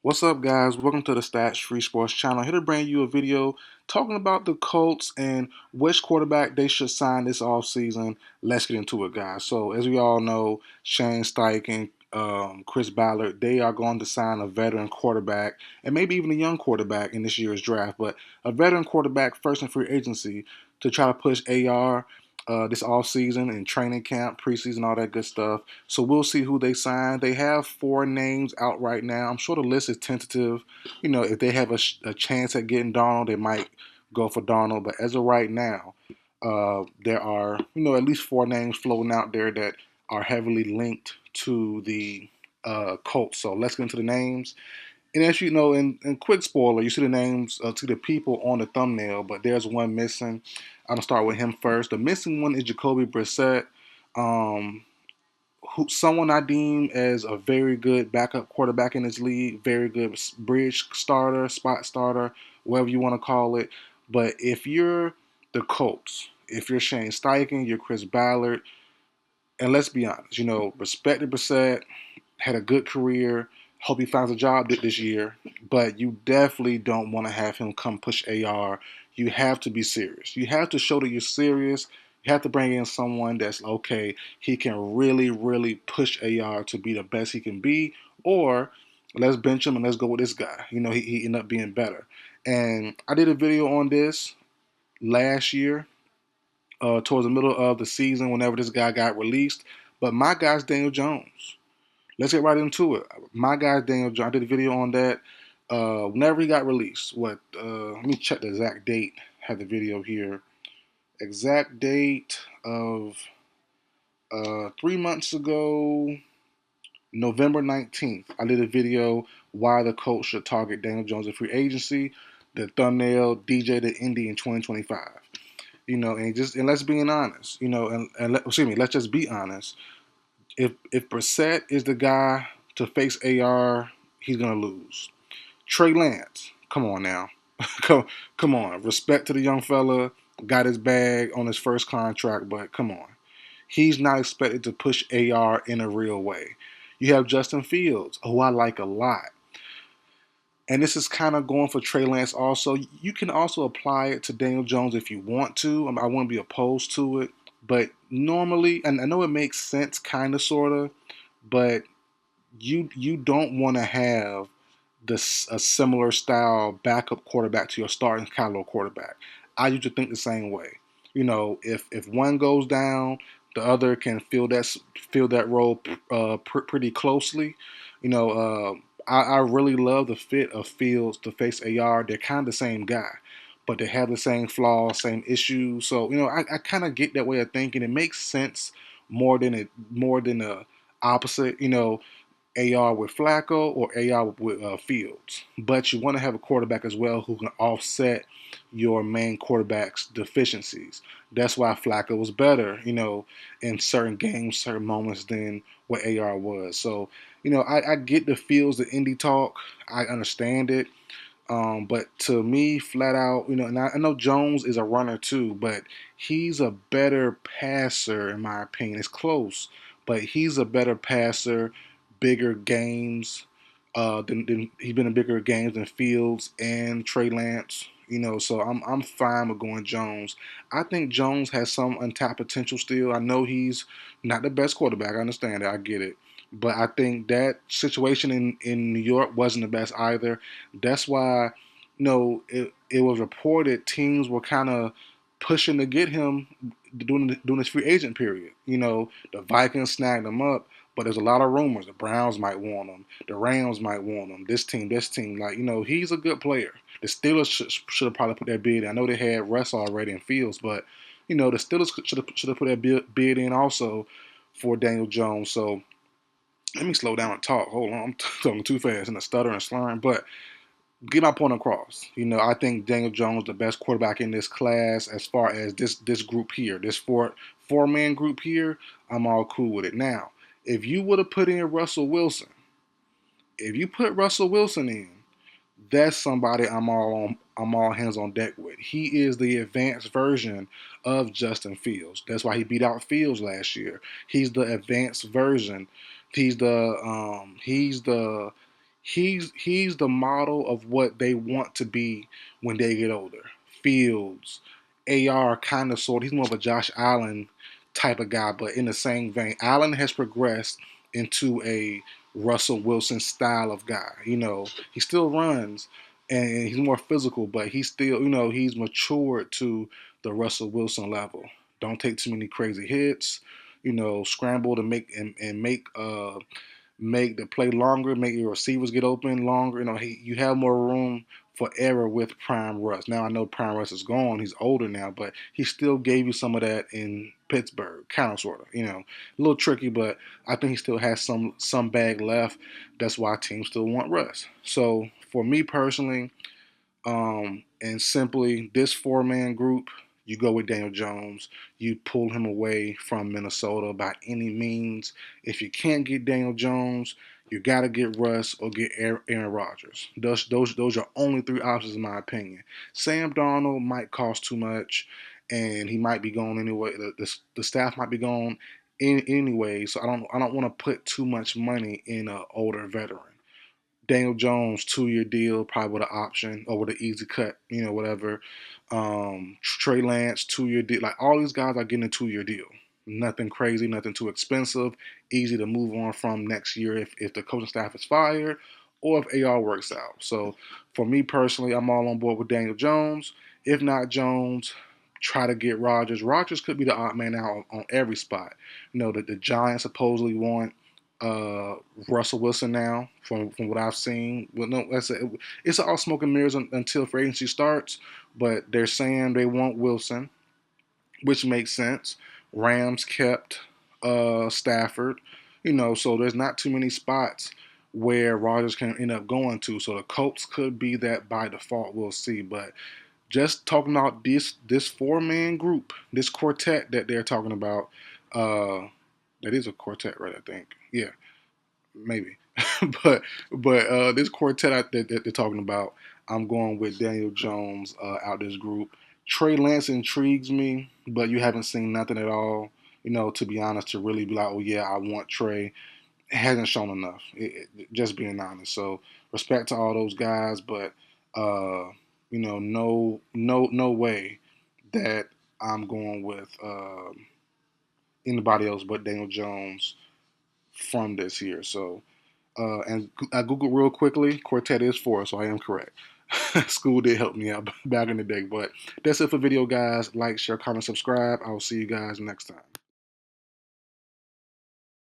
What's up, guys? Welcome to the Stats Free Sports channel. Here to bring you a video talking about the Colts and which quarterback they should sign this offseason. Let's get into it, guys. So, as we all know, Shane Steichen, Chris Ballard, they are going to sign a veteran quarterback and maybe even a young quarterback in this year's draft, but a veteran quarterback first in free agency to try to push AR this offseason and training camp, preseason, all that good stuff. So we'll see who they sign. They have four names out right now. I'm sure the list is tentative. If they have a chance at getting Donald, they might go for Donald. But as of right now, there are at least four names floating out there that are heavily linked to the Colts. So let's get into the names. And as you know, in quick spoiler, you see the names to the people on the thumbnail, but there's one missing. I'm gonna start with him first. The missing one is Jacoby Brissett. Um, Someone I deem as a very good backup quarterback in this league, very good bridge starter, spot starter, whatever you want to call it. But if you're the Colts, if you're Shane Steichen, you're Chris Ballard, and let's be honest, respect the Brissett, had a good career. Hope he finds a job this year, but you definitely don't want to have him come push AR. You have to be serious. You have to show that you're serious. You have to bring in someone that's okay. He can really, really push AR to be the best he can be, or let's bench him and let's go with this guy. He ended up being better. And I did a video on this last year, towards the middle of the season, whenever this guy got released. But my guy's Daniel Jones. Let's get right into it. My guy Daniel Jones. I did a video on that. Whenever he got released. Let me check the exact date. I have the video here. Exact date of 3 months ago, November 19th. I did a video why the Colts should target Daniel Jones in free agency. The thumbnail DJ to Indy in 2025. And let's be honest. Let's just be honest. If Brissett is the guy to face AR, he's gonna lose. Trey Lance, come on now, come on. Respect to the young fella, got his bag on his first contract, but come on, he's not expected to push AR in a real way. You have Justin Fields, who I like a lot. And this is kind of going for Trey Lance also. You can also apply it to Daniel Jones if you want to. I wouldn't be opposed to it. But normally, and I know it makes sense, kind of, sort of, but you don't want to have a similar style backup quarterback to your starting caliber quarterback. I used to think the same way. If one goes down, the other can fill that role pretty closely. I really love the fit of Fields to face AR. They're kind of the same guy, but they have the same flaws, same issues. So I kind of get that way of thinking. It makes sense more than a opposite. AR with Flacco or AR with Fields. But you want to have a quarterback as well who can offset your main quarterback's deficiencies. That's why Flacco was better, in certain games, certain moments than what AR was. So, I get the Fields, the indie talk. I understand it. But to me, flat out, and I know Jones is a runner too, but he's a better passer in my opinion. It's close, but he's a better passer, bigger games. Than he's been in bigger games than Fields and Trey Lance. So I'm fine with going Jones. I think Jones has some untapped potential still. I know he's not the best quarterback. I understand that. I get it. But I think that situation in New York wasn't the best either. That's why, it was reported teams were kind of pushing to get him during this free agent period. The Vikings snagged him up, but there's a lot of rumors. The Browns might want him. The Rams might want him. This team. Like, he's a good player. The Steelers should have probably put that bid in. I know they had Russ already in Fields, but, the Steelers should have put that bid in also for Daniel Jones. So let me slow down and talk. Hold on. I'm talking too fast and a stutter and slurring. But get my point across. I think Daniel Jones the best quarterback in this class as far as this group here, this four-man group here. I'm all cool with it. Now, if you would have put in Russell Wilson, if you put Russell Wilson in, that's somebody I'm all hands on deck with. He is the advanced version of Justin Fields. That's why he beat out Fields last year. He's the advanced version. He's the he's the model of what they want to be when they get older. Fields, AR, kind of sort. He's more of a Josh Allen type of guy, but in the same vein, Allen has progressed into a Russell Wilson style of guy. He still runs and he's more physical, but he's still, he's matured to the Russell Wilson level. Don't take too many crazy hits. Scramble to and make the play longer, make your receivers get open longer. You have more room for error with Prime Russ. Now I know Prime Russ is gone; he's older now, but he still gave you some of that in Pittsburgh, kind of, sort of. A little tricky, but I think he still has some bag left. That's why teams still want Russ. So for me personally, and simply, this four-man group, you go with Daniel Jones. You pull him away from Minnesota by any means. If you can't get Daniel Jones, you got to get Russ or get Aaron Rodgers. Those are only three options in my opinion. Sam Darnold might cost too much, and he might be gone anyway. The staff might be gone anyway, so I don't want to put too much money in an older veteran. Daniel Jones 2-year deal, probably with an option or with an easy cut, whatever. Trey Lance 2-year deal. Like all these guys are getting a 2-year deal. Nothing crazy, nothing too expensive, easy to move on from next year if the coaching staff is fired or if AR works out. So for me personally, I'm all on board with Daniel Jones. If not Jones, try to get Rodgers. Rodgers could be the odd man out on every spot. That the Giants supposedly want Russell Wilson now, from what I've seen. Well, no, it's all smoke and mirrors until free agency starts. But they're saying they want Wilson, which makes sense. Rams kept Stafford, so there's not too many spots where Rodgers can end up going to. So the Colts could be that by default. We'll see. But just talking about this four-man group, this quartet that they're talking about. That is a quartet, right? I think. Yeah, maybe. but this quartet that they're talking about, I'm going with Daniel Jones out this group. Trey Lance intrigues me, but you haven't seen nothing at all. To be honest, to really be like, oh yeah, I want Trey. It hasn't shown enough. Just being honest. So respect to all those guys, but no way that I'm going with anybody else but Daniel Jones from this year. So, and I Googled real quickly. Quartet is four, so I am correct. School did help me out back in the day. But that's it for video, guys. Like, share, comment, subscribe. I will see you guys next time.